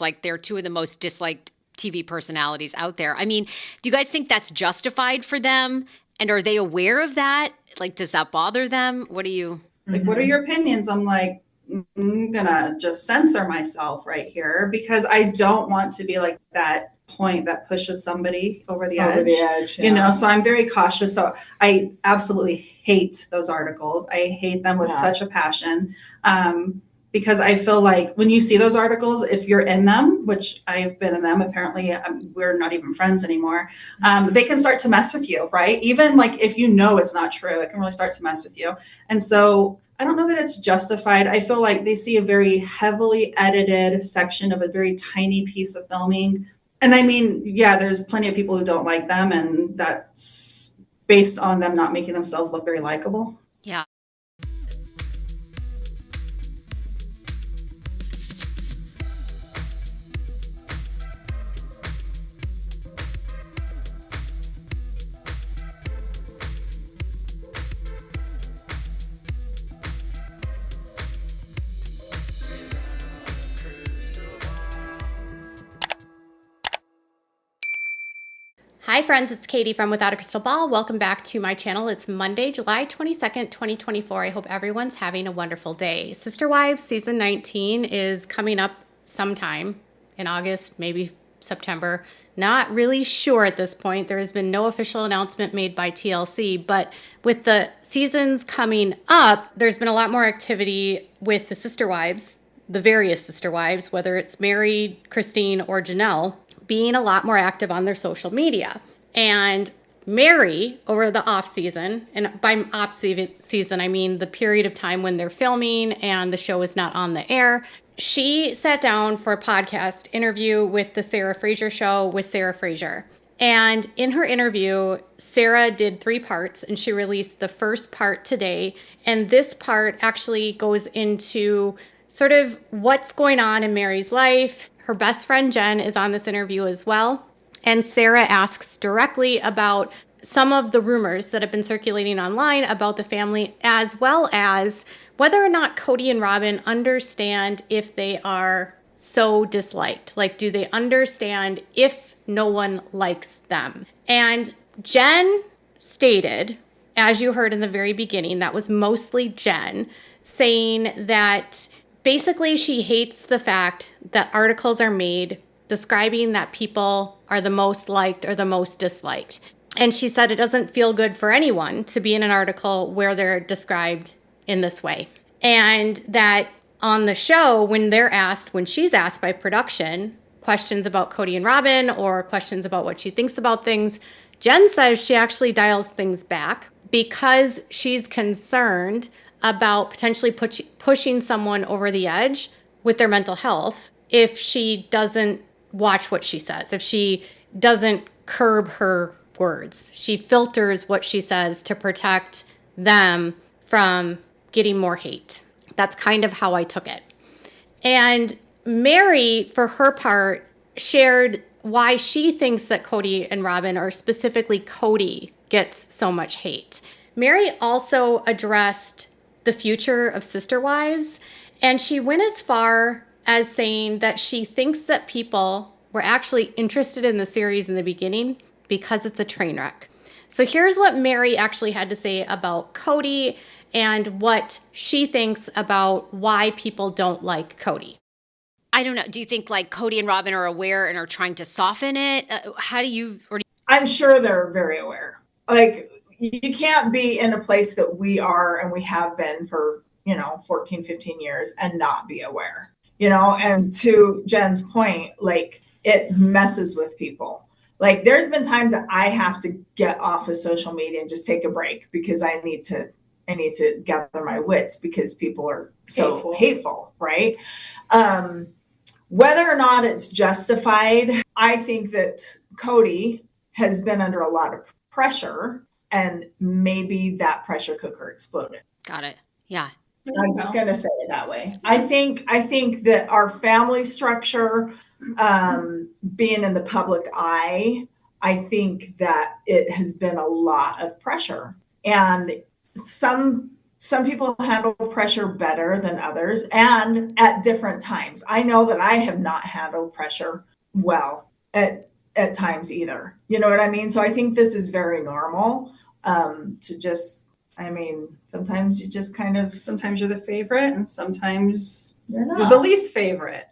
like they're two of the most disliked TV personalities out there. I mean, do you guys think that's justified for them? And are they aware of that? Like, does that bother them? What do you... Like, what are your opinions? I'm like, I'm gonna just censor myself right here because I don't want to be like that point that pushes somebody over the edge. You know, so I'm very cautious. So I absolutely hate those articles. I hate them with such a passion. Because I feel like when you see those articles, if you're in them, which I've been in them, apparently we're not even friends anymore, they can start to mess with you, right? Even like if you know it's not true, it can really start to mess with you. And so I don't know that it's justified. I feel like they see a very heavily edited section of a very tiny piece of filming. And I mean, yeah, there's plenty of people who don't like them, and that's based on them not making themselves look very likable. Yeah. Hi friends, it's Katie from Without a Crystal Ball. Welcome back to my channel. It's Monday, July 22nd, 2024. I hope everyone's having a wonderful day. Sister Wives season 19 is coming up sometime in August, maybe September. Not really sure at this point. There has been no official announcement made by TLC, but with the seasons coming up, there's been a lot more activity with the Sister Wives, the various Sister Wives, whether it's Meri, Christine, or Janelle, being a lot more active on their social media. And Meri, over the off season, and by off season, I mean the period of time when they're filming and the show is not on the air, she sat down for a podcast interview with the Sarah Fraser show with Sarah Fraser. And in her interview, Sarah did 3 parts, and she released the first part today. And this part actually goes into sort of what's going on in Meri's life. Her best friend Jen is on this interview as well. And Sarah asks directly about some of the rumors that have been circulating online about the family, as well as whether or not Kody and Robyn understand if they are so disliked. Like, do they understand if no one likes them? And Jen stated, as you heard in the very beginning, that was mostly Jen, saying that basically she hates the fact that articles are made describing that people are the most liked or the most disliked. And she said it doesn't feel good for anyone to be in an article where they're described in this way. And that on the show, when she's asked by production questions about Kody and Robyn or questions about what she thinks about things, Jen says she actually dials things back because she's concerned about potentially pushing someone over the edge with their mental health if she doesn't watch what she says, if she doesn't curb her words. She filters what she says to protect them from getting more hate. That's kind of how I took it. And Meri, for her part, shared why she thinks that Kody and Robyn, or specifically Kody, gets so much hate. Meri also addressed the future of Sister Wives, and she went as far as saying that she thinks that people were actually interested in the series in the beginning because it's a train wreck. So here's what Meri actually had to say about Kody and what she thinks about why people don't like Kody. I don't know. Do you think like Kody and Robyn are aware and are trying to soften it? I'm sure they're very aware. Like, you can't be in a place that we are and we have been for, 14, 15 years and not be aware, and to Jen's point, like, it messes with people. Like, there's been times that I have to get off of social media and just take a break because I need to gather my wits because people are so hateful, right? Whether or not it's justified, I think that Kody has been under a lot of pressure, and maybe that pressure cooker exploded. Got it. Yeah. I'm just going to say it that way. I think that our family structure, being in the public eye, I think that it has been a lot of pressure. And some some people handle pressure better than others and at different times. I know that I have not handled pressure well at times either. You know what I mean? So I think this is very normal to just, sometimes you just sometimes you're the favorite and sometimes you're the least favorite.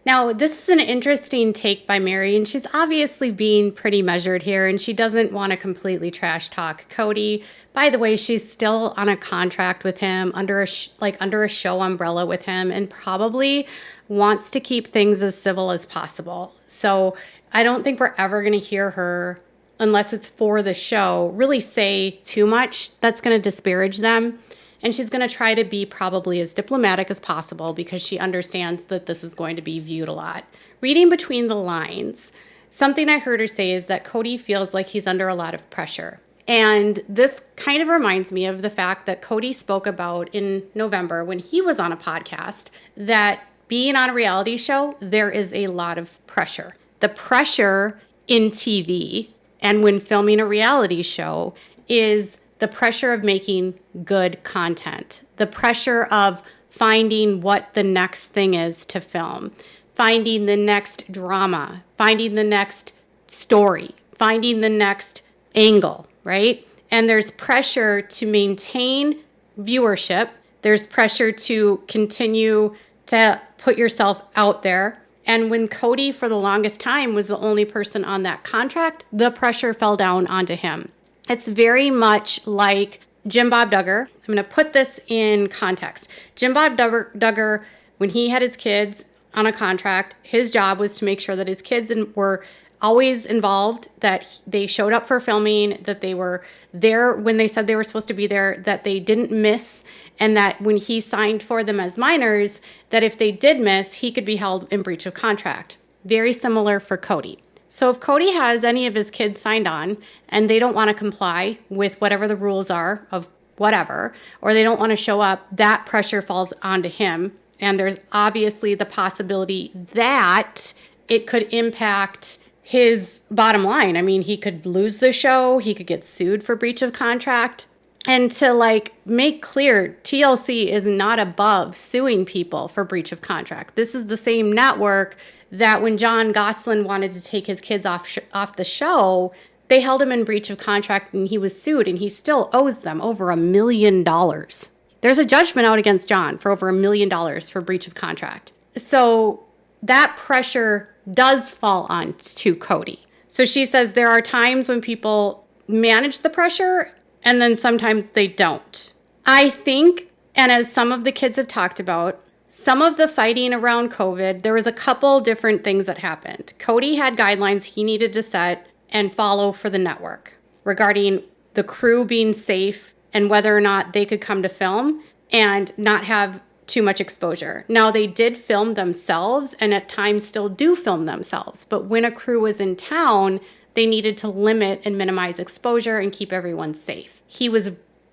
Now, this is an interesting take by Meri, and she's obviously being pretty measured here, and she doesn't want to completely trash talk Kody. By the way, she's still on a contract with him, under a show umbrella with him, and probably wants to keep things as civil as possible. So I don't think we're ever going to hear her, unless it's for the show, really say too much that's going to disparage them. And she's going to try to be probably as diplomatic as possible because she understands that this is going to be viewed a lot. Reading between the lines, something I heard her say is that Kody feels like he's under a lot of pressure. And this kind of reminds me of the fact that Kody spoke about in November when he was on a podcast that being on a reality show, there is a lot of pressure. The pressure in TV and when filming a reality show is the pressure of making good content, the pressure of finding what the next thing is to film, finding the next drama, finding the next story, finding the next angle, right? And there's pressure to maintain viewership. There's pressure to continue to put yourself out there. And when Kody, for the longest time, was the only person on that contract, the pressure fell down onto him. It's very much like Jim Bob Duggar. I'm going to put this in context. Jim Bob Duggar, when he had his kids on a contract, his job was to make sure that his kids were always involved, that they showed up for filming, that they were there when they said they were supposed to be there, that they didn't miss, and that when he signed for them as minors, that if they did miss, he could be held in breach of contract. Very similar for Kody. So if Kody has any of his kids signed on and they don't want to comply with whatever the rules are of whatever, or they don't want to show up, that pressure falls onto him. And there's obviously the possibility that it could impact his bottom line. I mean, he could lose the show. He could get sued for breach of contract. And to make clear, TLC is not above suing people for breach of contract. This is the same network that when John Gosselin wanted to take his kids off the show, they held him in breach of contract and he was sued, and he still owes them over $1 million. There's a judgment out against John for over $1 million for breach of contract. So that pressure does fall on to Kody. So she says there are times when people manage the pressure and then sometimes they don't. I think, and as some of the kids have talked about, some of the fighting around COVID, there was a couple different things that happened. Kody had guidelines he needed to set and follow for the network regarding the crew being safe and whether or not they could come to film and not have too much exposure. Now, they did film themselves and at times still do film themselves, but when a crew was in town, they needed to limit and minimize exposure and keep everyone safe. He was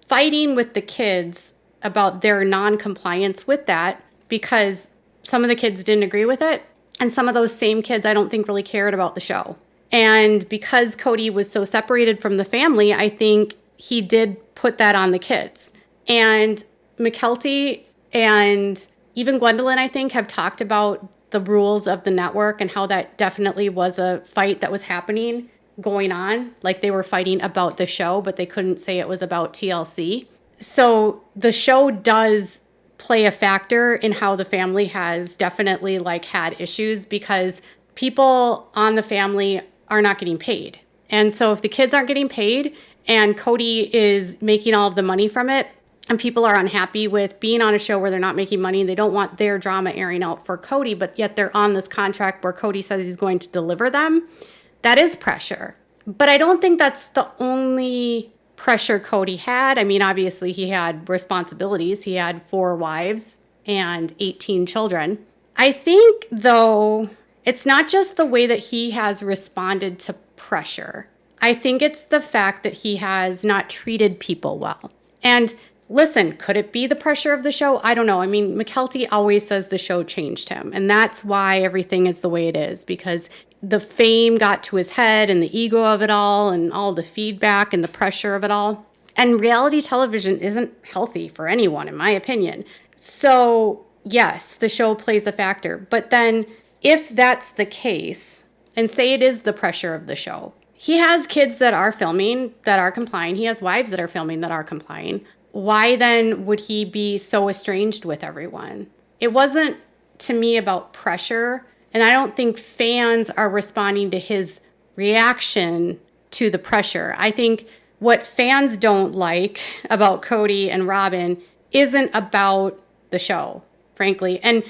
fighting with the kids about their non-compliance with that because some of the kids didn't agree with it. And some of those same kids I don't think really cared about the show. And because Kody was so separated from the family, I think he did put that on the kids. And Mykelti and even Gwendolyn, I think, have talked about the rules of the network and how that definitely was a fight that was happening, going on. Like they were fighting about the show, but they couldn't say it was about TLC. So the show does play a factor in how the family has definitely had issues because people on the family are not getting paid. And so if the kids aren't getting paid and Kody is making all of the money from it, and people are unhappy with being on a show where they're not making money and they don't want their drama airing out for Kody, but yet they're on this contract where Kody says he's going to deliver them, that is pressure. But I don't think that's the only pressure Kody had. I mean, obviously he had responsibilities. He had 4 wives and 18 children. I think, though, it's not just the way that he has responded to pressure. I think it's the fact that he has not treated people well. And listen, could it be the pressure of the show? I don't know. I mean, Mykelti always says the show changed him. And that's why everything is the way it is, because the fame got to his head and the ego of it all and all the feedback and the pressure of it all. And reality television isn't healthy for anyone, in my opinion. So yes, the show plays a factor. But then if that's the case, and say it is the pressure of the show, he has kids that are filming, that are complying. He has wives that are filming that are complying. Why then would he be so estranged with everyone? It wasn't, to me, about pressure. And I don't think fans are responding to his reaction to the pressure. I think what fans don't like about Kody and Robyn isn't about the show, frankly. And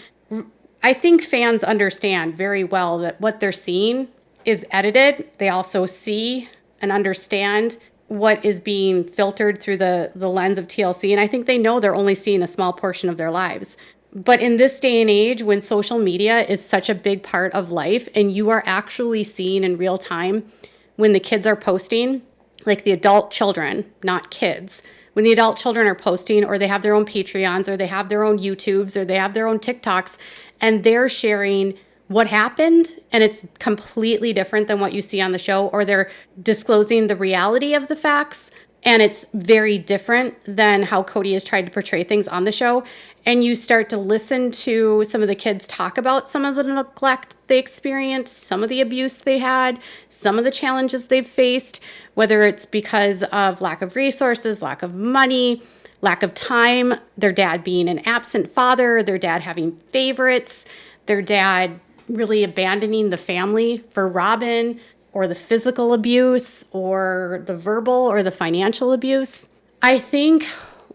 I think fans understand very well that what they're seeing is edited. They also see and understand what is being filtered through the lens of TLC. And I think they know they're only seeing a small portion of their lives. But in this day and age, when social media is such a big part of life and you are actually seeing in real time when the kids are posting, like the adult children, not kids, when the adult children are posting or they have their own Patreons or they have their own YouTubes or they have their own TikToks and they're sharing what happened and it's completely different than what you see on the show, or they're disclosing the reality of the facts and it's very different than how Kody has tried to portray things on the show. And you start to listen to some of the kids talk about some of the neglect they experienced, some of the abuse they had, some of the challenges they've faced, whether it's because of lack of resources, lack of money, lack of time, their dad being an absent father, their dad having favorites, their dad really abandoning the family for Robyn, or the physical abuse, or the verbal or the financial abuse. I think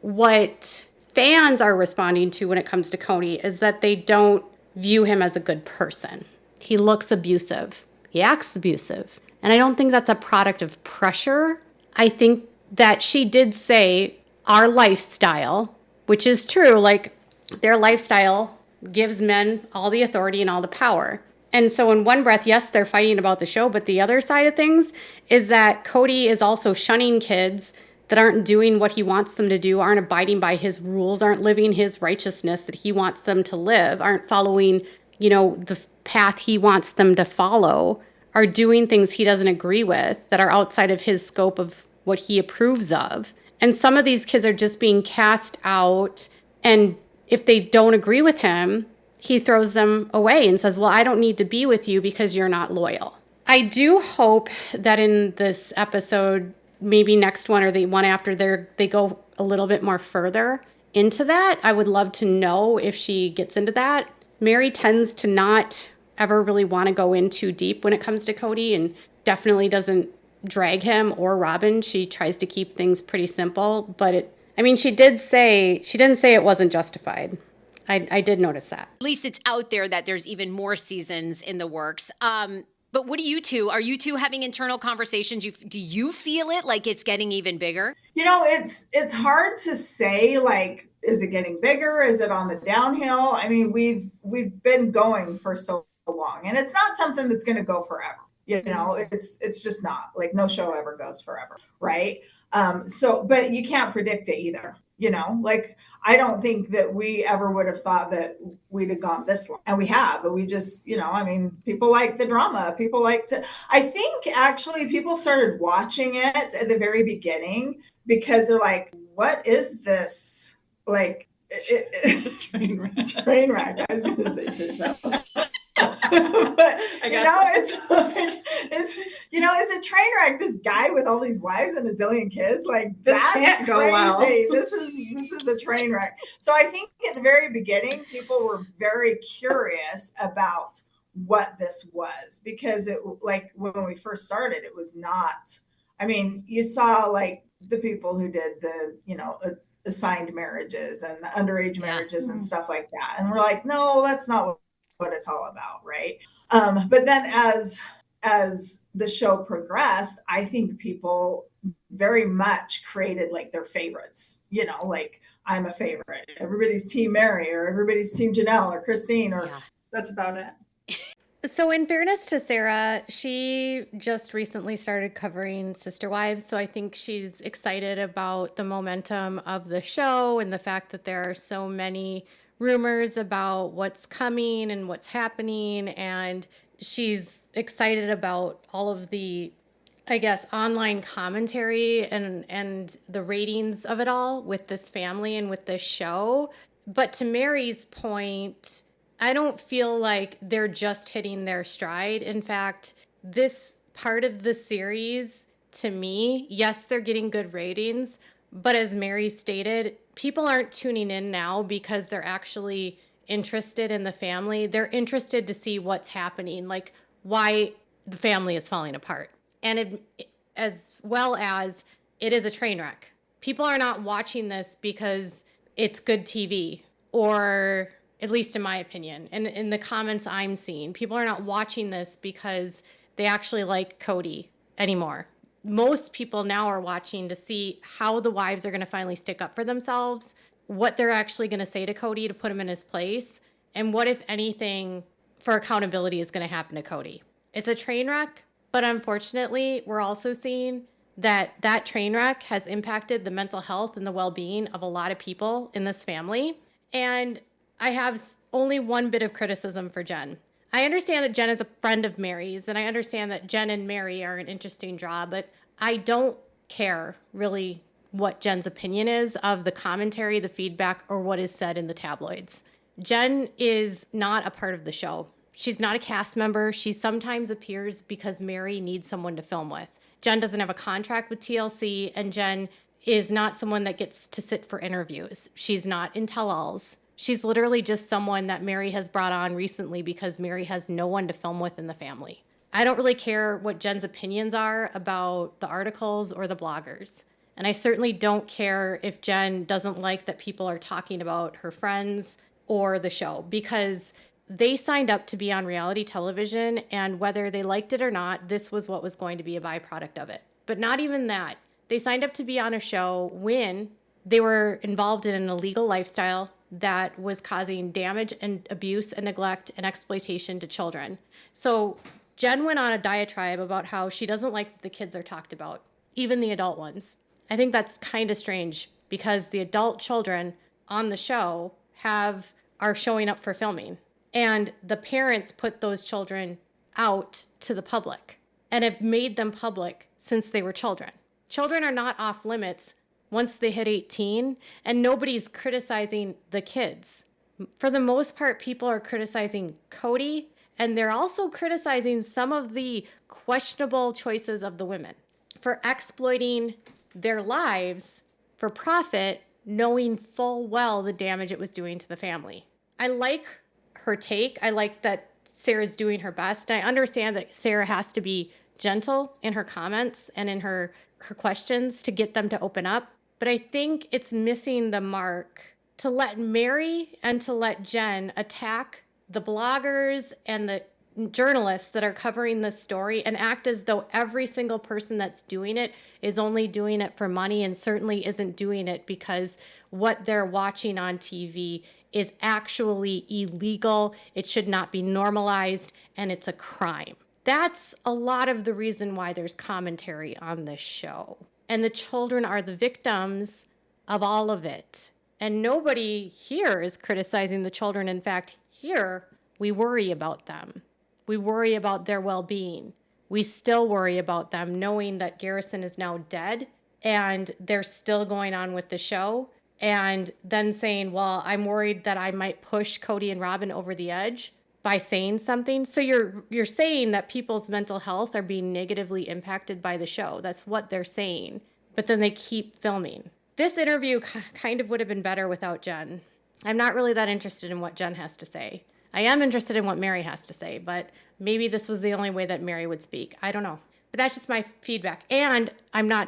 what fans are responding to when it comes to Kody is that they don't view him as a good person. He looks abusive. He acts abusive. And I don't think that's a product of pressure. I think that she did say our lifestyle, which is true, like their lifestyle gives men all the authority and all the power. And so in one breath, yes, they're fighting about the show, but the other side of things is that Kody is also shunning kids that aren't doing what he wants them to do, aren't abiding by his rules, aren't living his righteousness that he wants them to live, aren't following, the path he wants them to follow, are doing things he doesn't agree with that are outside of his scope of what he approves of. And some of these kids are just being cast out, and if they don't agree with him, he throws them away and says, well, I don't need to be with you because you're not loyal. I do hope that in this episode, maybe next one or the one after, they go a little bit more further into that. I would love to know if she gets into that. Meri tends to not ever really want to go in too deep when it comes to Kody, and definitely doesn't drag him or Robyn. She tries to keep things pretty simple, but she didn't say it wasn't justified. I did notice that. At least it's out there that there's even more seasons in the works. But what are you two having internal conversations? Do you feel it like it's getting even bigger? It's hard to say, like, is it getting bigger? Is it on the downhill? I mean, we've been going for so long, and it's not something that's going to go forever. It's just not, like, no show ever goes forever. Right. But you can't predict it either. Like, I don't think that we ever would have thought that we'd have gone this long, and we have, but we just, people like the drama. People like I think actually people started watching it at the very beginning because they're like, what is this? Like, train wreck. I was going to say shit show. But it's a train wreck. This guy with all these wives and a zillion kids, like, this that's can't go crazy. well. This is a train wreck. So I think at the very beginning, people were very curious about what this was, because it, like, when we first started, it was not. I mean, you saw, like, the people who did the assigned marriages and the underage marriages and stuff like that, and we're like, no, that's not what it's all about, right? But then as the show progressed, I think people very much created, like, their favorites. Like, I'm a favorite. Everybody's team Meri, or everybody's team Janelle or Christine, or that's about it. So in fairness to Sarah, she just recently started covering Sister Wives. So I think she's excited about the momentum of the show and the fact that there are so many rumors about what's coming and what's happening. And she's excited about all of the I guess, online commentary and the ratings of it all with this family and with this show. But to Meri's point, I don't feel like they're just hitting their stride. In fact, this part of the series, to me, yes, they're getting good ratings, but as Meri stated, people aren't tuning in now because they're actually interested in the family. They're interested to see what's happening, like why the family is falling apart. And as well as it is a train wreck. People are not watching this because it's good TV, or at least in my opinion, and in the comments I'm seeing, people are not watching this because they actually like Kody anymore. Most people now are watching to see how the wives are going to finally stick up for themselves, what they're actually going to say to Kody to put him in his place, and what, if anything, for accountability is going to happen to Kody. It's a train wreck, but unfortunately, we're also seeing that that train wreck has impacted the mental health and the well-being of a lot of people in this family. And I have only one bit of criticism for Jen. I understand that Jen is a friend of Meri's, and I understand that Jen and Meri are an interesting draw, but I don't care really what Jen's opinion is of the commentary, the feedback, or what is said in the tabloids. Jen is not a part of the show. She's not a cast member. She sometimes appears because Meri needs someone to film with. Jen doesn't have a contract with TLC, and Jen is not someone that gets to sit for interviews. She's not in tell-alls. She's literally just someone that Meri has brought on recently because Meri has no one to film with in the family. I don't really care what Jen's opinions are about the articles or the bloggers. And I certainly don't care if Jen doesn't like that people are talking about her friends or the show, because they signed up to be on reality television, and whether they liked it or not, this was what was going to be a byproduct of it. But not even that. They signed up to be on a show when they were involved in an illegal lifestyle that was causing damage and abuse and neglect and exploitation to children. So Jen went on a diatribe about how she doesn't like that the kids are talked about, even the adult ones. I think that's kind of strange because the adult children on the show are showing up for filming. And the parents put those children out to the public and have made them public since they were children. Children are not off limits once they hit 18, and nobody's criticizing the kids. For the most part, people are criticizing Kody, and they're also criticizing some of the questionable choices of the women for exploiting their lives for profit, knowing full well the damage it was doing to the family. I like her take. I like that Sarah's doing her best. I understand that Sarah has to be gentle in her comments and in her questions to get them to open up. But I think it's missing the mark to let Meri and to let Jen attack the bloggers and the journalists that are covering this story and act as though every single person that's doing it is only doing it for money and certainly isn't doing it because what they're watching on TV is actually illegal. It should not be normalized, and it's a crime. That's a lot of the reason why there's commentary on this show. And the children are the victims of all of it. And nobody here is criticizing the children. In fact, here we worry about them. We worry about their well-being. We still worry about them knowing that Garrison is now dead and they're still going on with the show, and then saying, well, I'm worried that I might push Kody and Robyn over the edge by saying something. So you're saying that people's mental health are being negatively impacted by the show. That's what they're saying. But then they keep filming. This interview kind of would have been better without Jen. I'm not really that interested in what Jen has to say. I am interested in what Meri has to say, but maybe this was the only way that Meri would speak. I don't know. But that's just my feedback. And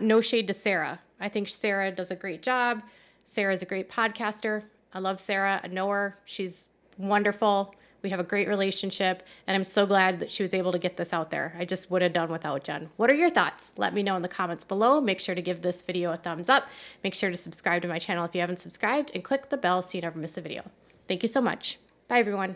no shade to Sarah. I think Sarah does a great job. Sarah's a great podcaster. I love Sarah. I know her. She's wonderful. We have a great relationship, and I'm so glad that she was able to get this out there. I just would have done without Jen. What are your thoughts? Let me know in the comments below. Make sure to give this video a thumbs up. Make sure to subscribe to my channel if you haven't subscribed, and click the bell so you never miss a video. Thank you so much. Bye, everyone.